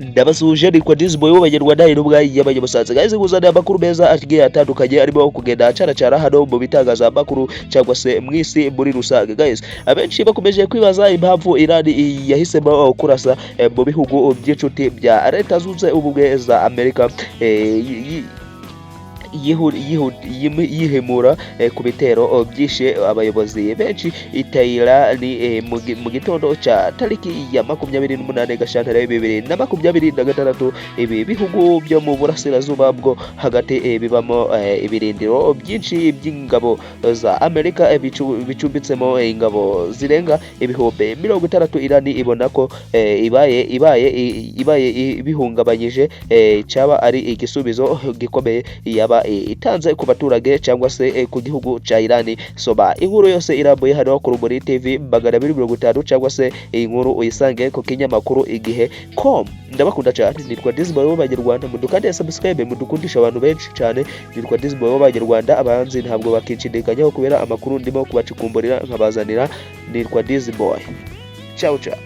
Ndabasuje ni kwa Dizboy w'Abanyarwanda inubwa y'Abanyamusanze guys kuzana amakuru meza agiye atandukanye arimo kugenda caracara hano mu bitangaza amakuru cyangwa se mwisi muri rusange guys. Abenshi bakomeje kwibaza impamvu Iran yahisemo kurasa mu bihugu by'inshuti bya Leta Zunze Ubumwe za Amerika yihemura ku bitero byishe abayobozi benshi itayira ni mu gitondo cya tariki ya 28 Gashyantare 2026. Ibi bihugu byo mu burasirazuba bwo hagati bibamo ibirindiro byinshi by'ingabo za Amerika bicumbitsemo ingabo zirenga ibihumbi 60. Iran ibona ko ibaye bihungabanyije cyaba ari igisubizo gikomeye yaba itanze ku baturage cyangwa se ku gihugu cya Iran. Soba inkuru yose irambuye hano ku Rumuri TV 250 cyangwa se inkuru uyisange ku kinyamakuru igihe.com. Ndabakunda cyane, nitwa Dizboy w'Abanyarwanda, mudukande subscribe, mudukundisha abantu benshi cyane. Nitwa Dizboy w'Abanyarwanda, abanzi ntabwo bakinshidikanyaho kubera amakuru ndimo kubacikumburira nkabazanira. Nitwa Dizboy, ciao ciao.